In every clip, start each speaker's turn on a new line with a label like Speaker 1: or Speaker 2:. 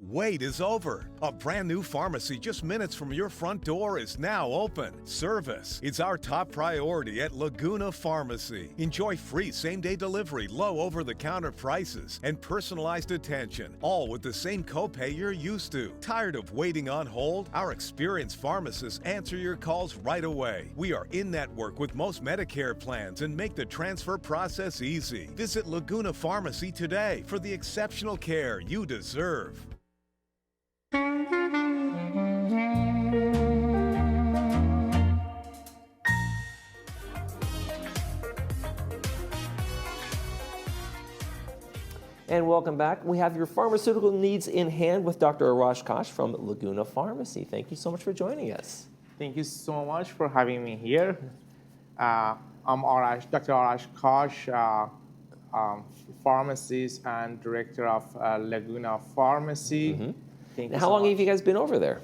Speaker 1: Wait is over. A brand new pharmacy just minutes from your front door is now open. Service is our top priority at Laguna Pharmacy. Enjoy free same-day delivery, low over-the-counter prices, and personalized attention, all with the same copay you're used to. Tired of waiting on hold? Our experienced pharmacists answer your calls right away. We are in-network with most Medicare plans and make the transfer process easy. Visit Laguna Pharmacy today for the exceptional care you deserve.
Speaker 2: And welcome back. We have your pharmaceutical needs in hand with Dr. Arash Kosh from Laguna Pharmacy. Thank you so much for joining us.
Speaker 3: Thank you so much for having me here. I'm Dr. Arash Kosh, pharmacist and director of Laguna Pharmacy.
Speaker 2: Mm-hmm.
Speaker 3: Thank you
Speaker 2: How
Speaker 3: so
Speaker 2: long
Speaker 3: much.
Speaker 2: have you guys been over there?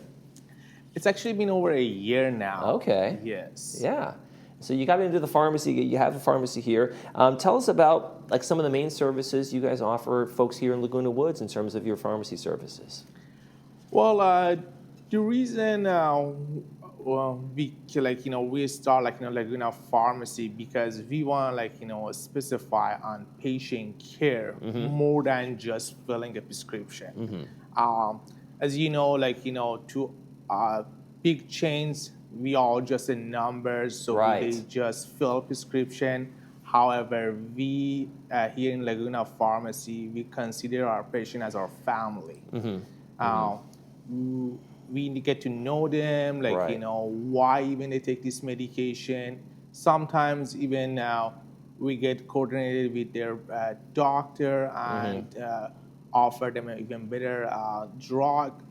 Speaker 3: It's actually been over a year now.
Speaker 2: Okay.
Speaker 3: Yes.
Speaker 2: Yeah. So you got into the pharmacy. You have a pharmacy here. Tell us about like some of the main services you guys offer folks here in Laguna Woods in terms of your pharmacy services.
Speaker 3: Well, the reason we start Laguna Pharmacy because we want specify on patient care more than just filling a prescription. As you know, to big chains, we are just in numbers, so
Speaker 2: Right.
Speaker 3: they just fill prescription. However, we here in Laguna Pharmacy, we consider our patient as our family. We get to know them,
Speaker 2: Right.
Speaker 3: why even they take this medication. Sometimes even we get coordinated with their doctor and offer them an even better drug.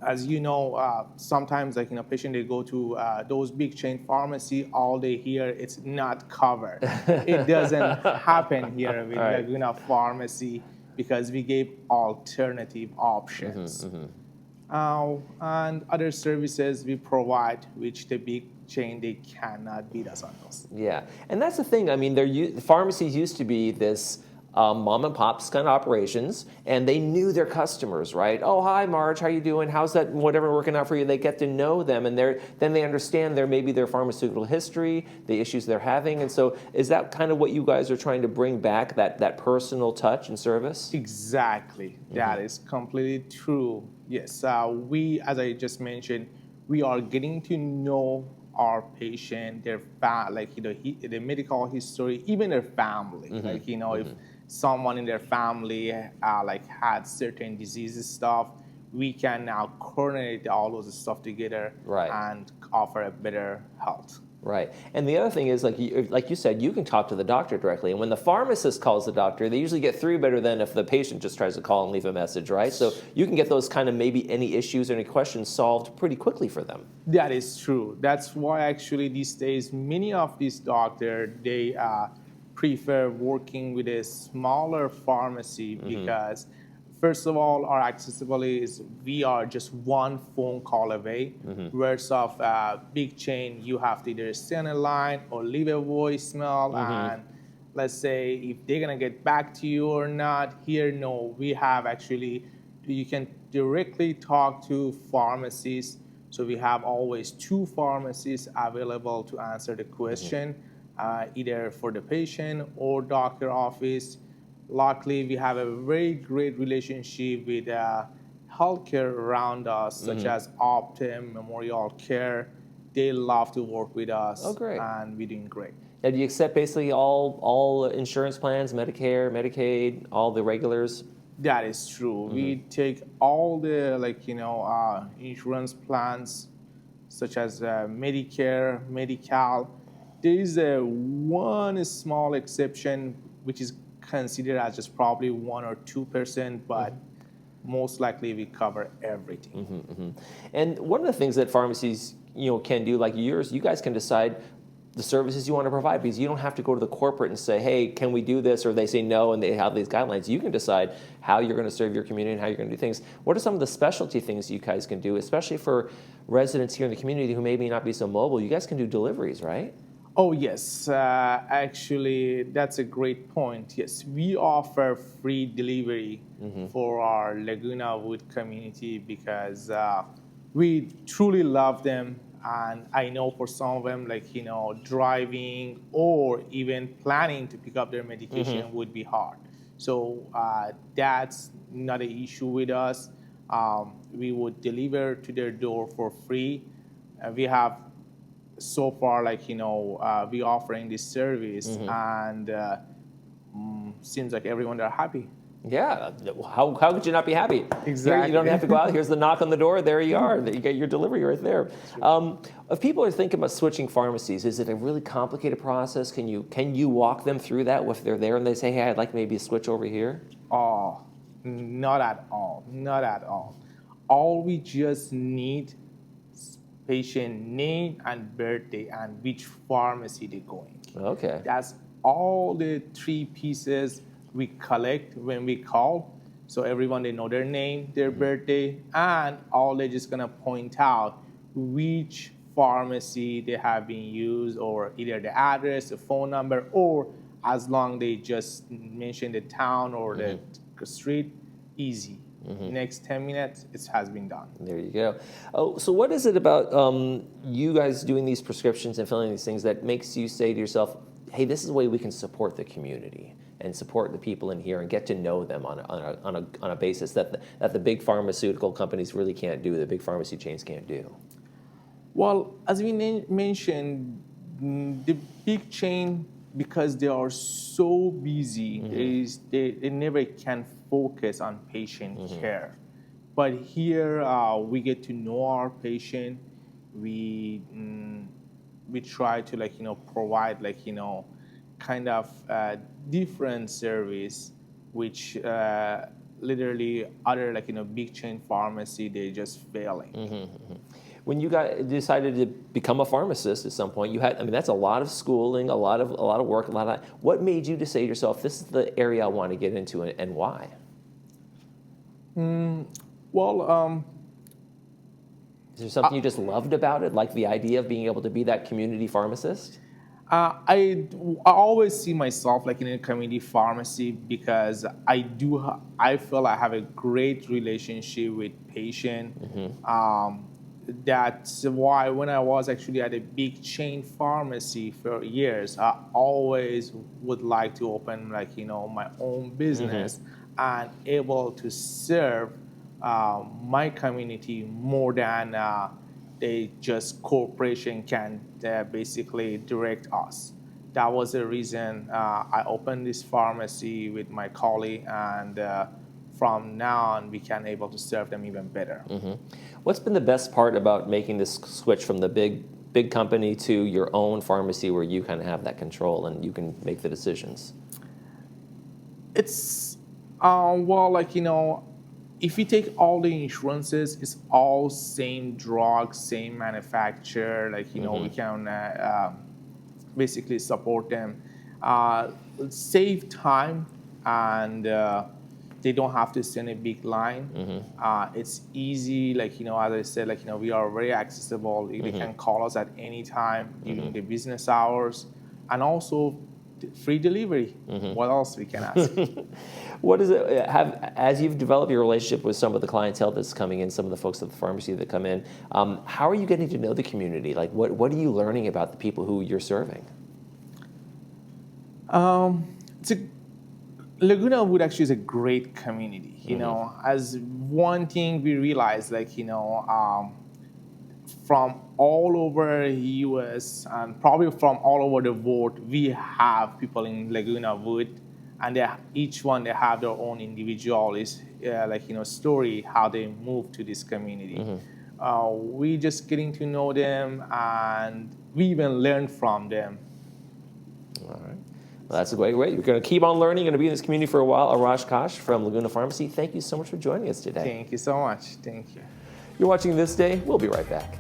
Speaker 3: As you know, sometimes patient they go to those big chain pharmacy, all they hear it's not covered. It doesn't happen here with
Speaker 2: Right.
Speaker 3: Laguna Pharmacy because we gave alternative options. And other services we provide, which the big chain they cannot beat us on those.
Speaker 2: Yeah, and that's the thing. I mean, the pharmacies used to be this mom and pops kind of operations, and they knew their customers, right? Oh, hi, Marge, how you doing? How's that? Whatever working out for you? They get to know them, and then they understand maybe their pharmaceutical history, the issues they're having, and so is that kind of what you guys are trying to bring back, that personal touch and service?
Speaker 3: Exactly, that is completely true. Yes, we, as I just mentioned, we are getting to know our patient, their the medical history, even their family. If someone in their family had certain diseases stuff, we can now coordinate all those stuff together
Speaker 2: Right.
Speaker 3: and offer a better health.
Speaker 2: Right. And the other thing is, like you said, you can talk to the doctor directly. And when the pharmacist calls the doctor, they usually get through better than if the patient just tries to call and leave a message, right? So you can get those kind of maybe any issues or any questions solved pretty quickly for them.
Speaker 3: That is true. That's why actually these days, many of these doctors, they prefer working with a smaller pharmacy because first of all, our accessibility is we are just one phone call away. Whereas of big chain, you have to either stay on a line or leave a voicemail. And let's say if they're gonna get back to you or not. Here, no, we have actually, you can directly talk to pharmacists. So we have always 2 pharmacists available to answer the question, either for the patient or doctor office. Luckily, we have a very great relationship with healthcare around us, such as Optum, Memorial Care. They love to work with us.
Speaker 2: Oh, great.
Speaker 3: And we're doing great.
Speaker 2: Now, do you accept basically all insurance plans, Medicare, Medicaid, all the regulars?
Speaker 3: That is true. We take all the insurance plans, such as Medicare, Medi-Cal. There is one small exception, which is considered as just probably 1 or 2%, but most likely we cover everything.
Speaker 2: And one of the things that pharmacies can do, like yours, you guys can decide the services you want to provide because you don't have to go to the corporate and say, hey, can we do this? Or they say no and they have these guidelines. You can decide how you're going to serve your community and how you're going to do things. What are some of the specialty things you guys can do, especially for residents here in the community who maybe not be so mobile? You guys can do deliveries, right?
Speaker 3: Oh, yes. Actually, that's a great point. Yes, we offer free delivery for our Laguna Wood community because we truly love them. And I know for some of them, like, driving or even planning to pick up their medication would be hard. So that's not an issue with us. We would deliver to their door for free. We have so far, like we offering this service, and seems like everyone they're happy.
Speaker 2: Yeah, how could you not be happy? Here, you don't have to go out. Here's the knock on the door. There you are. You get your delivery right there. If people are thinking about switching pharmacies, is it a really complicated process? Can you walk them through that if they're there and they say, hey, I'd like maybe a switch over here?
Speaker 3: Oh, not at all. Not at all. All we just need is patient name and birthday and which pharmacy they're going.
Speaker 2: Okay.
Speaker 3: That's all the three pieces we collect when we call. So everyone, they know their name, their birthday, and all they're just gonna point out which pharmacy they have been used, or either the address, the phone number, or as long they just mention the town or the street, easy. Next 10 minutes, it has been done.
Speaker 2: There you go. Oh, so what is it about you guys doing these prescriptions and filling these things that makes you say to yourself, hey, this is a way we can support the community and support the people in here and get to know them on a basis that the big pharmaceutical companies really can't do, the big pharmacy chains can't do?
Speaker 3: Well, as we mentioned, the big chain, because they are so busy, they never can focus on patient care. But here we get to know our patient. We try to provide kind of different service, which literally other big chain pharmacy, they just failing.
Speaker 2: When you decided to become a pharmacist at some point, you had, that's a lot of schooling, a lot of work, what made you to say to yourself, this is the area I want to get into, and why?
Speaker 3: Well,
Speaker 2: is there something you just loved about it, like the idea of being able to be that community pharmacist?
Speaker 3: I always see myself in a community pharmacy because I feel I have a great relationship with patient. That's why when I was actually at a big chain pharmacy for years, I always would like to open my own business and able to serve my community more than they just corporation can basically direct us. That was the reason I opened this pharmacy with my colleague, and from now on we can able to serve them even better.
Speaker 2: What's been the best part about making this switch from the big company to your own pharmacy where you kind of have that control and you can make the decisions?
Speaker 3: It's if you take all the insurances, it's all same drug, same manufacturer. We can basically support them, save time, and they don't have to send a big line. It's easy, as I said, we are very accessible. They can call us at any time during the business hours, and also free delivery. What else we can ask?
Speaker 2: What is it, as you've developed your relationship with some of the clientele that's coming in, some of the folks at the pharmacy that come in, how are you getting to know the community? What are you learning about the people who you're serving?
Speaker 3: Laguna Wood actually is a great community. As one thing we realized, from all over U.S. and probably from all over the world, we have people in Laguna Wood, and each one they have their own individual story how they moved to this community. We just getting to know them, and we even learn from them.
Speaker 2: All right. Well, that's a great way. You're going to keep on learning. You're going to be in this community for a while. Arash Kosh from Laguna Pharmacy, thank you so much for joining us today.
Speaker 3: Thank you so much. Thank you.
Speaker 2: You're watching This Day. We'll be right back.